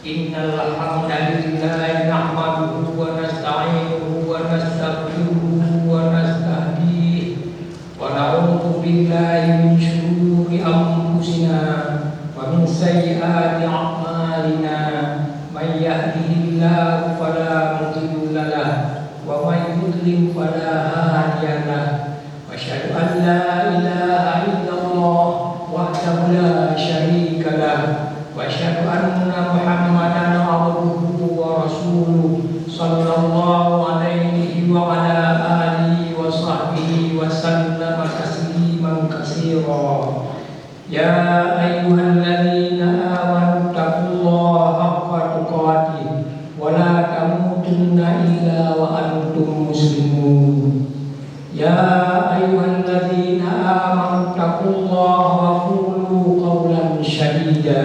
Innal hamdalillah nahmaduhu wa nasta'inuhu wa nastaghfiruhu wa nastahdihi wa na'udzu billahi min shururi anfusina wa min sayyiati a'malina. May yahdihillahu fala mudilla lahu wa may yudlil fala hadiya lahu. Wa asyhadu an la ilaha illallah wahdahu la syarika lahu wa asyhadu anna Muhammadan abduhu wa rasuluh sallallahu alaihi wa ala alihi wa sahbihi wa sallama tasliman katsira. Ya ayyuhalladzina amanu taqullaha haqqa tuqatih wa la tamutunna illa wa antum muslimun. Ya ayyuhalladzina amanu taqullaha wa qulu qawlan sadida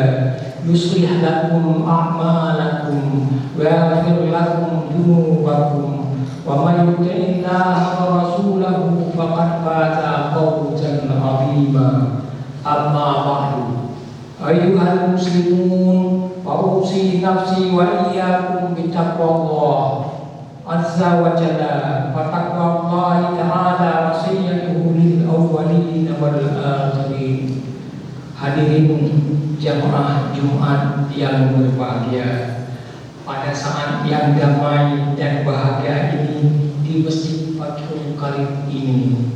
yuslih lakum a'malakum wa yaghfir lakum dhunubakum wa may yuti'illaha wa rasulahu faqad faza fawzan 'azima. Amma ba'du, ayyuhal muslimun, fausi nafsi wa iyyakum bittaqwallah azza wa jalla. Fa taqwallahi ta'ala wasiyatuhu lil awwalin wal akhirin. Hadirin jamaah Jumat yang berbahagia, pada saat yang damai dan bahagia ini di Masjid Fathul Karim ini,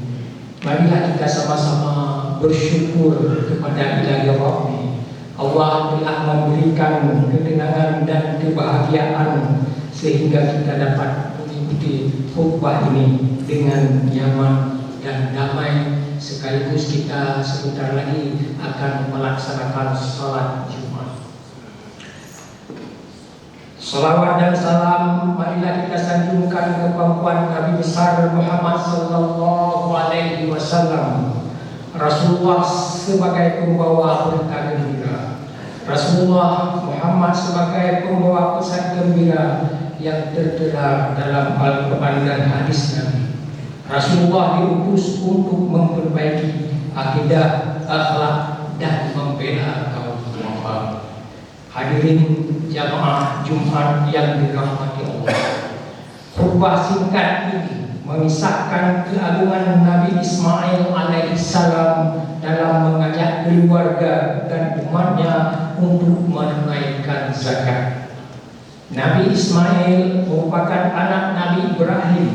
marilah kita sama-sama bersyukur kepada Ilahi Rabbi. Allah telah memberikan ketenangan dan kebahagiaan sehingga kita dapat mengikuti khutbah ini dengan nyaman dan damai. Sekaligus kita sebentar lagi akan melaksanakan salat Jumat. Salawat dan salam marilah kita sanjungkan ke pangkuan Nabi besar Muhammad sallallahu alaihi wasallam, Rasulullah sebagai pembawa berita gembira, Rasulullah Muhammad sebagai pembawa pesan gembira yang tertera dalam Al-Quran dan hadis Nabi. Rasulullah diutus untuk memperbaiki akidah, akhlak dan membela kaum duafa. Hadirin jamaah Jumat yang dirahmati Allah, khutbah singkat ini mengisahkan keagungan Nabi Ismail alaihissalam dalam mengajak keluarga dan umatnya untuk menunaikan zakat. Nabi Ismail merupakan anak Nabi Ibrahim,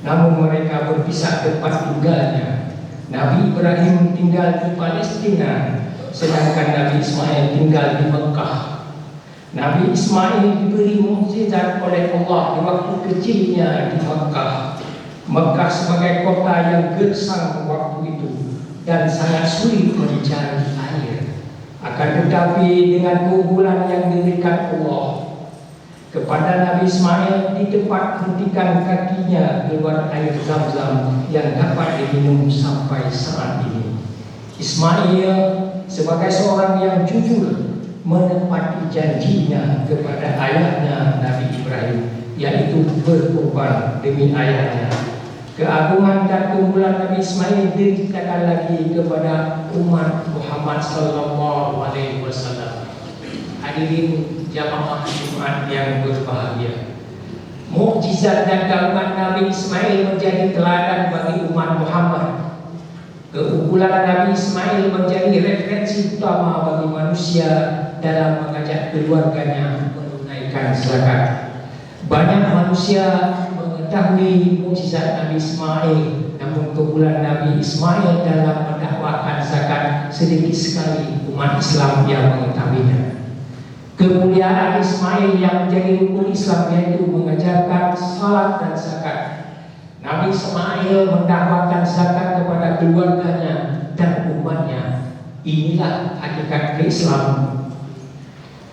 namun mereka berpisah tempat tinggalnya. Nabi Ibrahim tinggal di Palestina, sedangkan Nabi Ismail tinggal di Mekah. Nabi Ismail diberi mukjizat oleh Allah di waktu kecilnya di Mekah. Mekah sebagai kota yang gersang waktu itu dan sangat sulit mencari air. Akan tetapi dengan keunggulan yang diberikan Allah kepada Nabi Ismail, di tempat hentikan kakinya keluar air Zam-Zam yang dapat diminum sampai saat ini. Ismail sebagai seorang yang jujur menepati janjinya kepada ayahnya Nabi Ibrahim, yaitu berkorban demi ayahnya. Keagungan dan keunggulan Nabi Ismail diceritakan lagi kepada umat Muhammad sallallahu alaihi wasallam. Hadirin jamaah Jumat yang berbahagia, mukjizat dan keagungan Nabi Ismail menjadi teladan bagi umat Muhammad. Keunggulan Nabi Ismail menjadi referensi utama bagi manusia dalam mengajak keluarganya menunaikan zakat. Banyak manusia mengetahui mukjizat Nabi Ismail, namun keunggulan Nabi Ismail dalam mendakwahkan zakat sedikit sekali umat Islam yang mengetahuinya. Kemuliaan Ismail yang menjadi rukun Islam yaitu mengajarkan salat dan zakat. Nabi Ismail mendakwakan zakat kepada keluarganya dan umatnya. Inilah hakikat keislaman.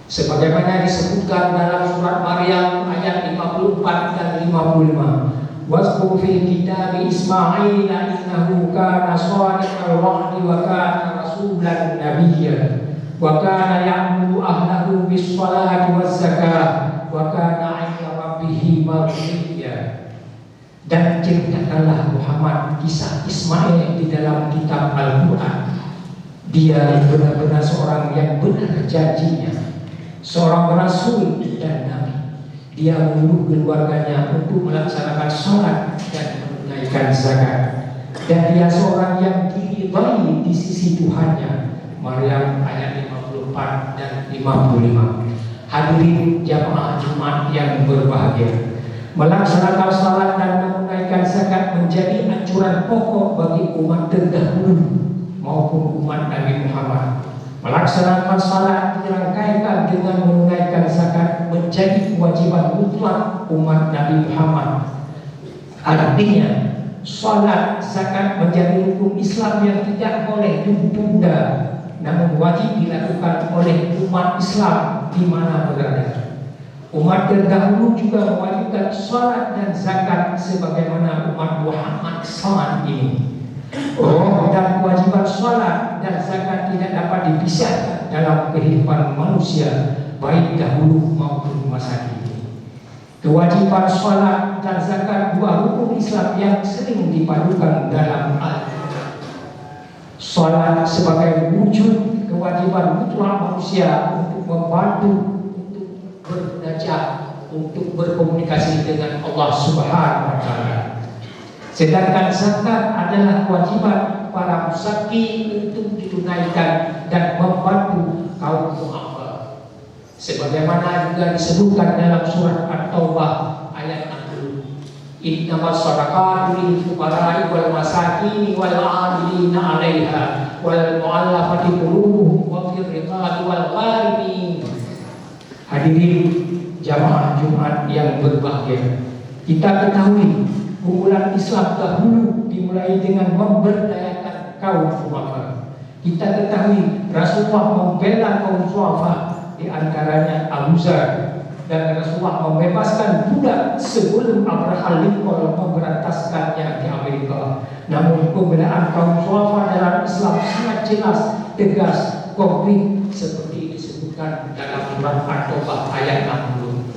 Sebagaimana disebutkan dalam surat Maryam ayat 54 dan 55. Wasqu fil kitabi Ismail innahu kana shadiqal wa'di wa kana rasulan nabiyya wa kana ya'muru ahlahu bis salati waz zakah wa kana 'inda rabbih mardiya. Dan ceritakanlah Muhammad kisah Ismail di dalam kitab Al-Quran. Dia benar-benar seorang yang benar janjinya, seorang rasul dan nabi. Dia menyuruh keluarganya untuk melaksanakan sholat dan menunaikan zakat. Dan dia seorang yang diridhai di sisi Tuhannya. Maryam ayat 54 dan 55. Hadirin jamaah Jumat yang berbahagia, melaksanakan salat dan menunaikan zakat menjadi anjuran pokok bagi umat terdahulu maupun umat Nabi Muhammad. Melaksanakan salat dirangkaikan dengan menunaikan zakat menjadi kewajiban mutlak umat Nabi Muhammad. Artinya, salat zakat menjadi rukun Islam yang tidak boleh ditunda, namun wajib dilakukan oleh umat Islam di mana berada. Umat terdahulu juga mewajibkan salat dan zakat sebagaimana umat Muhammad saat ini. Roh dan kewajiban salat dan zakat tidak dapat dipisahkan dalam kehidupan manusia baik dahulu maupun masa kini. Kewajiban salat dan zakat dua rukun Islam yang sering dipadukan dalam Al-Quran. Salat sebagai wujud kewajiban mutlak manusia untuk membantu, untuk bernajah, untuk berkomunikasi dengan Allah Subhanahu wa Ta'ala. Sedangkan zakat adalah kewajiban para musaki untuk ditunaikan dan membantu kaum du'afa. Sebagaimana juga disebutkan dalam surat At-Taubah ayat 60. Innamas shadaqatu lil fuqara'i wal masakin wal 'amilina 'alaiha wal mu'allafati qulubuhum wa fir riqabi wal gharimin. Hadirin jamaah Jumat yang berbahagia, kita ketahui kumpulan Islam dahulu dimulai dengan memberdayakan kaum du'afa. Kita ketahui Rasulullah membela kaum du'afa, di antaranya Abu Zar, dan Rasulullah membebaskan budak sebelum Abraham Lincoln memberantaskannya di Amerika. Namun pembelaan kaum du'afa dalam Islam sangat jelas, tegas, konkret seperti disebutkan dalam surat At-Taubah ayat 60.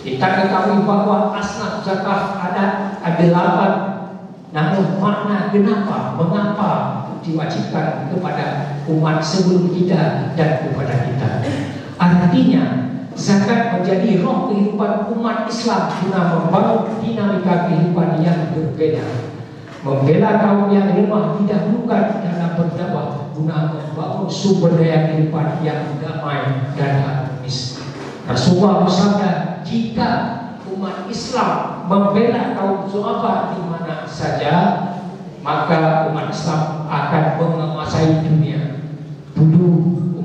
Kita ketahui bahwa asnaf zakat ada 8, namun makna mengapa diwajibkan kepada umat sebelum kita dan kepada kita. Artinya zakat menjadi roh kehidupan umat Islam guna membangun dinamika kehidupan yang berbeda. Membela kaum yang lemah didahulukan dalam berdakwah guna membangun sumber daya kehidupan yang damai dan harmonis. Rasulullah bersabda, jika umat Islam membela kaum du'afa di mana saja, maka umat Islam akan menguasai dunia. Dulu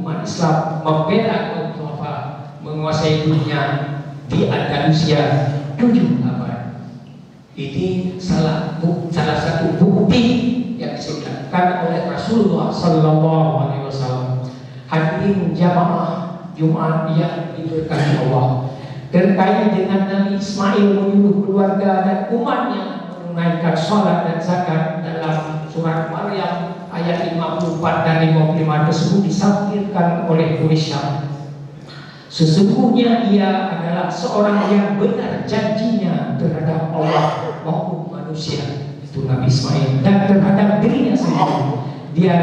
umat Islam membela kaum du'afa, menguasai dunia di Andalusia 7 abad. Ini salah satu bukti yang disebutkan oleh Rasulullah SAW. Hadirin jamaah Jumat yang diberkahi Allah, terkait dengan Nabi Ismail menyuruh keluarga dan umatnya menunaikan salat dan zakat dalam surat Maryam ayat 54 dan 55 tersebut disampaikan oleh Quraisy. Sesungguhnya ia adalah seorang yang benar janjinya terhadap Allah maupun manusia, itu Nabi Ismail, dan terhadap dirinya sendiri. Dia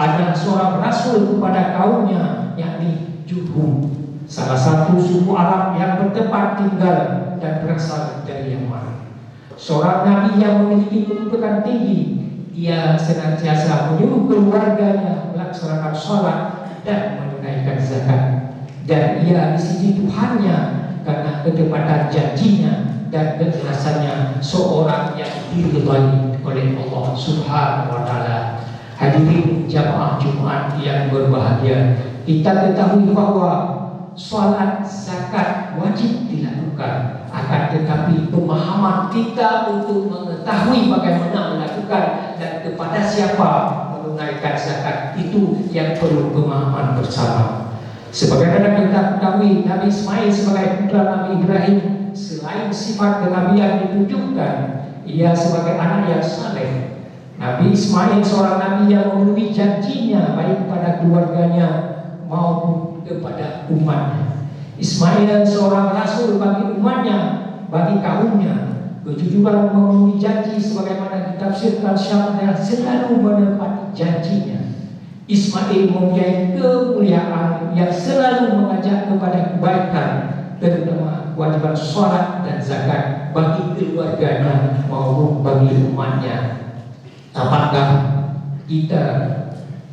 adalah seorang rasul kepada kaumnya, yakni Jurhum, salah satu suku Arab yang bertempat tinggal dan berasal dari Yaman. Seorang nabi yang memiliki kedudukan tinggi, ia senantiasa menyuruh keluarganya melaksanakan sholat dan menunaikan zakat. Dan ia di sisi Tuhannya karena ketepatan janjinya dan kejelasannya seorang yang diridhai oleh Allah Subhanahu wa Ta'ala. Hadirin jamaah Jumat yang berbahagia, kita ketahui bahwa sholat zakat wajib dilakukan, akan tetapi pemahaman kita untuk mengetahui bagaimana melakukan dan kepada siapa menunaikan zakat itu yang perlu pemahaman bersama. Sebagaimana kita ketahui, Nabi Ismail sebagai putra Nabi Ibrahim, selain sifat kenabian ditunjukkan, ia sebagai anak yang saleh. Nabi Ismail seorang nabi yang memenuhi janjinya baik pada keluarganya maupun kepada umatnya. Ismail seorang rasul bagi umatnya, bagi kaumnya. Kejujuran memenuhi janji sebagaimana ditafsirkan Syekh selalu menepati janjinya. Ismail mempunyai kemuliaan yang selalu mengajak kepada kebaikan, terutama kewajiban sholat dan zakat bagi keluarganya maupun bagi umatnya. Apakah kita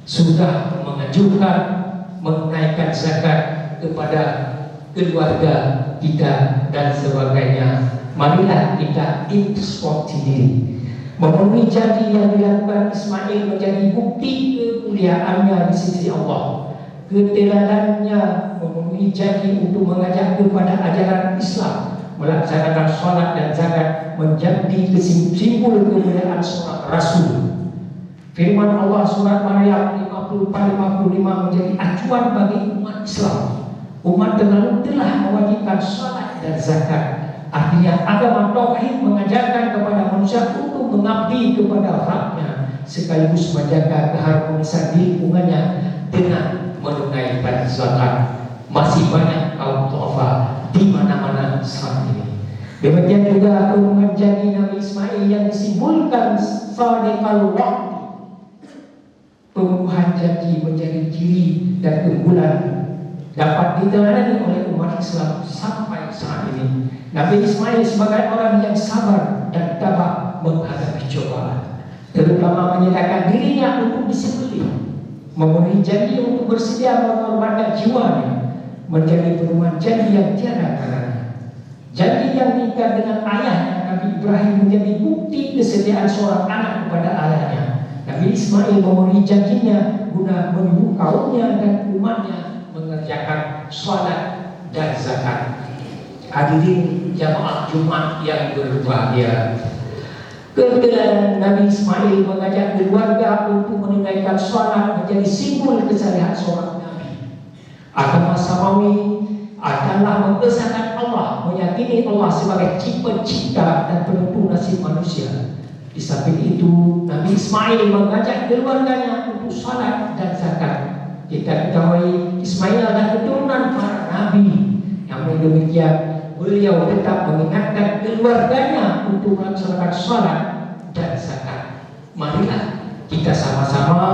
sudah mengajukan menunaikan zakat kepada keluarga kita dan sebagainya? Marilah kita introspeksi diri. Memenuhi janji yang dilakukan Ismail menjadi bukti kemuliaannya di sisi Allah. Keteladannya memenuhi janji untuk mengajak kepada ajaran Islam, melaksanakan sholat dan zakat menjadi simbol kemuliaan seorang Rasul. Firman Allah surat Maryam 54-55 menjadi acuan bagi umat Islam. Umat terdahulu telah mewajibkan sholat dan zakat. Artinya agama tauhid mengajarkan kepada manusia untuk mengabdi kepada Rabbnya sekaligus menjaga keharmonisan di lingkungannya dengan menunaikan zakat. Masih banyak kaum du'afa di mana-mana saat ini. Demikian juga pemenuhan janji Nabi Ismail yang disimbolkan sadiqal wa'di. Pemenuhan janji menjadi ciri dan keunggulan dapat diteladani oleh umat Islam sampai saat ini. Nabi Ismail sebagai orang yang sabar dan tabah menghadapi cobaan, terutama menyediakan dirinya untuk disembelih, memenuhi janji untuk bersedia mengorbankan jiwanya, menjadi perumahan janji yang tiada taranya. Janji yang diikat dengan ayahnya Nabi Ibrahim menjadi bukti kesetiaan seorang anak kepada ayahnya. Nabi Ismail memenuhi janjinya guna menyuruh kaumnya dan umatnya mengerjakan sholat dan zakat. Hadirin jamaah Jumat yang berbahagia, keteladan Nabi Ismail mengajak keluarga untuk menunaikan sholat menjadi simbol kesalehan seorang Nabi. Agama Samawi adalah mengesahkan Allah, meyakini Allah sebagai pencipta dan penentu nasib manusia. Di samping itu, Nabi Ismail mengajak keluarganya untuk sholat dan zakat. Kita ketahui Ismail adalah keturunan para nabi. Namun demikian, beliau tetap mengingatkan keluarganya untuk melaksanakan sholat dan zakat. Marilah kita sama-sama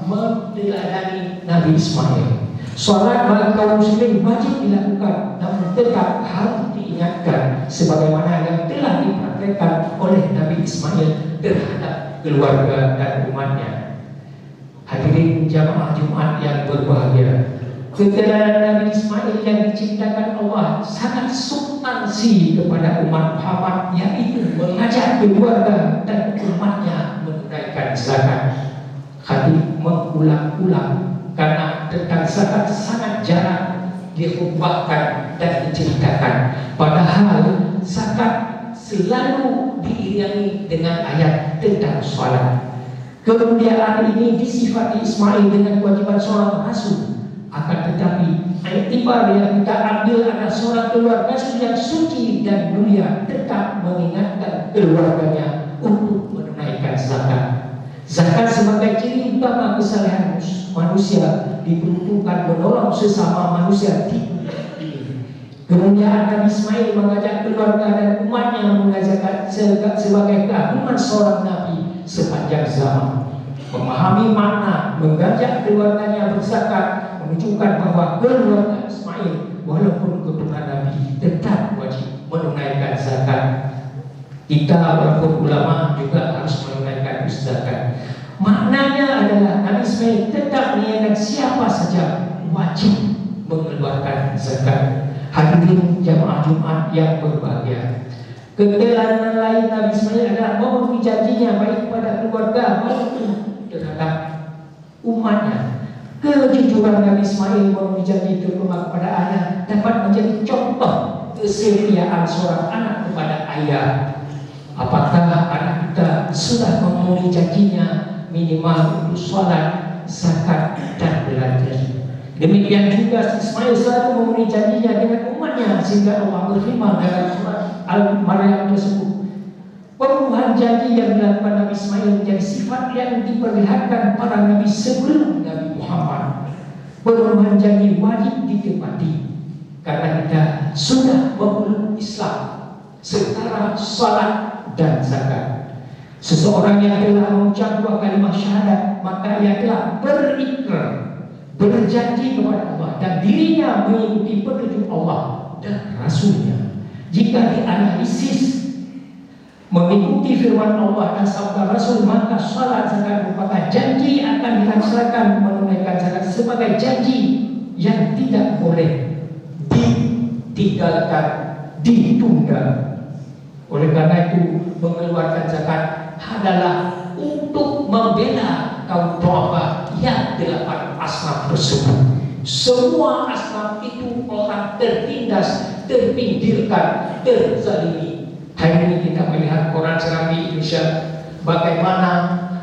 meneladani Nabi Ismail. Sholat bagi kaum muslimin wajib dilakukan, namun tetap harus diingatkan sebagaimana yang telah dipraktikkan oleh Nabi Ismail terhadap keluarga dan umatnya. Hadirin jamaah Jumat yang berbahagia, keteladan Nabi Ismail yang diciptakan Allah sangat substansi kepada umat Muhammad, yaitu mengajak keluarga dan umatnya menunaikan zakat. Hadis mengulang-ulang karena tentang zakat sangat jarang dikhutbahkan dan diceritakan. Padahal zakat selalu diiringi dengan ayat tentang sholat. Kemuliaan ini disifati Ismail dengan kewajiban seorang rasul. Akan tetapi iktibar yang kita ambil adalah seorang keluarga yang suci dan mulia tetap mengingatkan keluarganya untuk menunaikan zakat. Zakat sebagai ciri utama kesalehan manusia diperuntukkan menolong sesama manusia di dunia ini. Kemudian Nabi Ismail mengajak keluarga dan umatnya mengajarkan sebagai keagungan seorang nabi sepanjang zaman. Memahami makna mengajak keluarganya berzakat menunjukkan bahwa keluarga Ismail walaupun keturunan Nabi tetap wajib menunaikan zakat. Kita walaupun ulama juga harus menunaikan zakat. Maknanya adalah Nabi Ismail tetap mengingatkan siapa saja wajib mengeluarkan zakat. Hadirin jamaah Jumat yang berbahagia, keteladan lain Nabi Ismail adalah memenuhi janjinya baik kepada keluarga maupun terhadap umatnya. Kejujuran Nabi Ismail memenuhi janji terutama kepada ayah dapat menjadi contoh kesetiaan seorang anak kepada ayah. Apakah anak kita sudah memenuhi janjinya minimal untuk sholat, zakat, dan belajar? Demikian juga Ismail selalu memenuhi janjinya dengan umatnya sehingga Allah berfirman dalam surat Al-Maryam tersebut, pemenuhan janji yang dilakukan Nabi Ismail menjadi sifat yang diperlihatkan para nabi sebelum Nabi Muhammad. Pemenuhan janji wajib ditepati karena kita sudah memeluk Islam setara salat dan zakat. Seseorang yang telah mengucap dua kalimat syahadat maka ia telah berikrar, berjanji kepada Allah dan dirinya mengikuti petunjuk Allah dan Rasulnya. Jika dianalisis mengikuti firman Allah dan sabda Rasul, maka salat zakat merupakan janji akan dilaksanakan. Menunaikan zakat sebagai janji yang tidak boleh ditinggalkan, ditunda. Oleh karena itu, mengeluarkan zakat adalah untuk membela kaum du'afa yang 8 asnaf tersebut. Semua asnaf itu orang tertindas, terpinggirkan, terzalimi. Hari ini kita melihat koran sekarang di Indonesia, bagaimana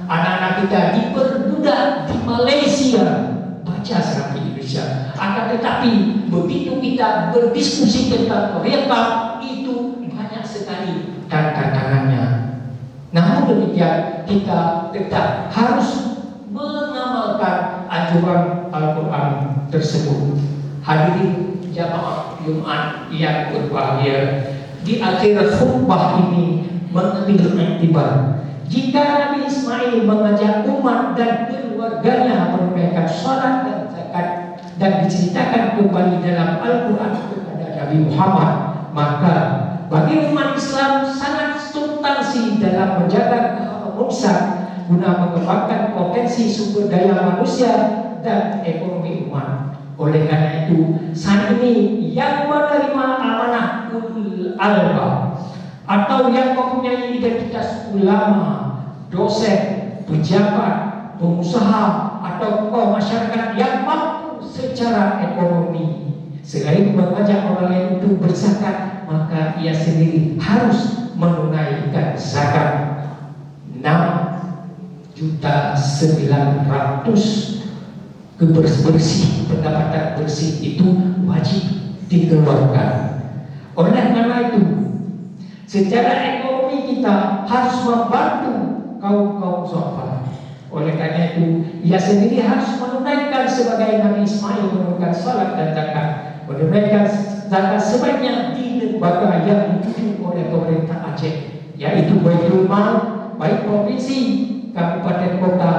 anak-anak kita diperbudak di Malaysia baca sekarang di Indonesia. Akan tetapi begitu kita berdiskusi tentang mereka, itu banyak sekali tantangannya. Namun demikian, kita tetap harus mengamalkan anjuran Al-Quran tersebut. Hadirin jamaah Jumat yang berbahagia, di akhir khutbah ini mengambil iktibar. Jika Nabi Ismail mengajak umat dan keluarganya menunaikan salat dan zakat dan diceritakan kembali dalam Al-Quran kepada Nabi Muhammad, maka bagi umat Islam sangat substansi dalam menjaga keharmonisan guna mengembangkan potensi sumber daya manusia dan ekonomi umat. Oleh karena itu, saat ini yang menerima amanah ulul albab atau yang mempunyai identitas ulama, dosen, pejabat, pengusaha atau tokoh masyarakat yang mampu secara ekonomi, selain mengajak orang lain untuk berzakat, maka ia sendiri harus menunaikan zakat 6.900.000 kebersih, pendapatan bersih itu wajib dikeluarkan. Oleh karena itu, secara ekonomi kita harus membantu kaum du'afa. Oleh karena itu, ia sendiri harus menunaikan sebagai Nabi Ismail menunaikan salat dan zakat, menunaikan zakat sebaiknya di lembaga yang dituju oleh pemerintah Aceh, yaitu Baitul Mal, baik provinsi, kabupaten kota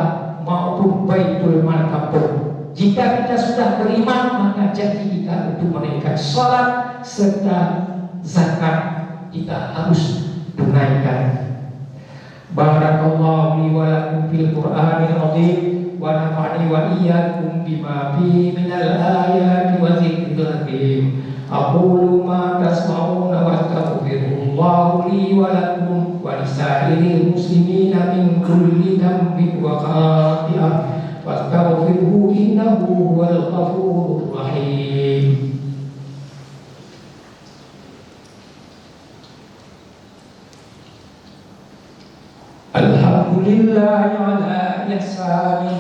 maupun Baitul Mal kampung. Jika kita sudah beriman, maka janji kita untuk menaikkan salat serta zakat kita harus tunaikan. Barakallahu li wa lakum fil Qur'anil azim wa nafa'ani wa iyyakum bima fihi minal ayati wa dzikril hakim. Aqulu ma tasma'una wa astaghfirullah li wa lakum wa lisairil muslimina min kulli dhanbin wa khati'ah fastaghfirhu innahu huwal ghafurur rahim. Alhamdulillah ala ihsani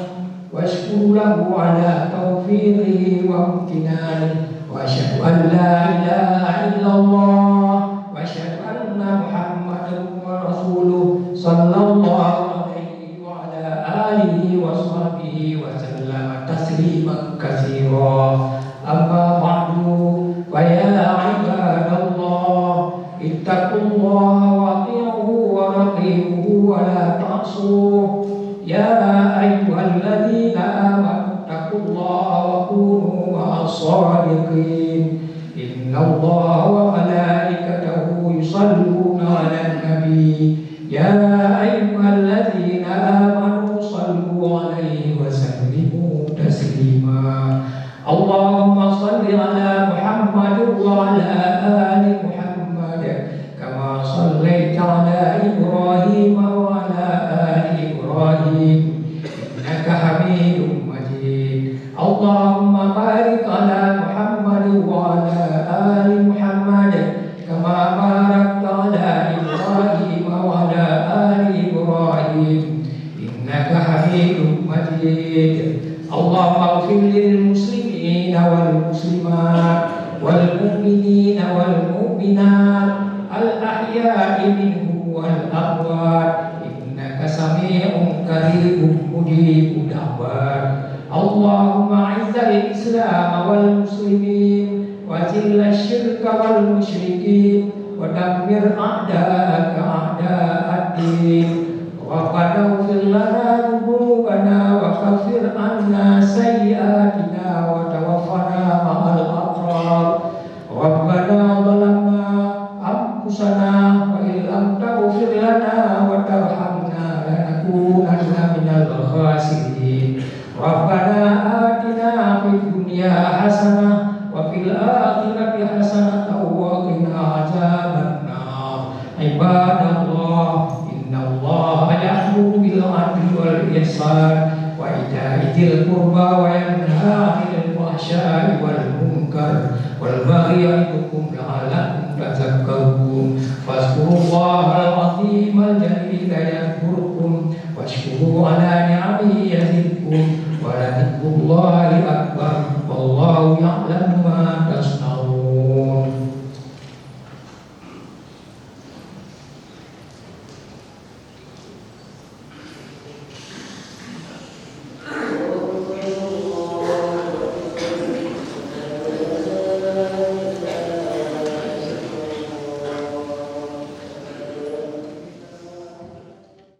wa ashkuru lahu ala taufiqihi wa imtinani wa asyhadu an la ilaha illallah wa asyhadu anna Muhammadan rasuluh sallallahu alaihi wa ala alihi wa sahbihi wa sallam tasliman katsira. Amma ba'du, wa ya ibadallah ittaqullaha wa ati'uhu wa raqibuhu wa la ta'suh. Ya ayyuhalladzina amanu taqullaha wa kunu ma'as shadiqin. Innallaha wa malaikatahu yusalluna 'alan nabi. Ya ayyuhalladzina amanu sallu 'alaihi wa sallimu taslima. Allahumma salli 'ala Muhammad wa 'ala ali Muhammad kama sallaita 'ala Ibrahim wa 'ala ali Ibrahim innaka Hamidum Majid. Allahumma barik 'ala Muhammad wa 'ala ali Muhammad kama barakta 'ala Ibrahim wa 'ala ali Ibrahim innaka Hamidum Majid. Allahumma ighfir lil muslimina wal muslimat wal mu'minina wal mu'minat al ahya'i minhum wal amwat innaka sami'un qaribun mujibud da'wat. Allahumma izzil islam wal muslimin wa zilla syirka wal musyrikin wa dammir a'da'aka a'da'ad din. Rabbana ighfir lana dhunubana hasanah wa illam taghfir lana wa tarhamna lanakunanna minal khasirin. Rabbana atina fid dunya hasanah wa fil akhirati hasanah wa qina adzabannar. Ibadallah, innallaha ya'muru bil 'adli wal ihsan wa ita'i dzil qurba wa yanha 'anil fahsya'i wal munkar wal baghi ya'idukum la'allakum tadhakkarun. Fazkurullahal 'azimal jalila yadhkurukum washkuru 'ala ni'amihi yazidkum wa la dzikrullahi akbar wallahu ya'lamu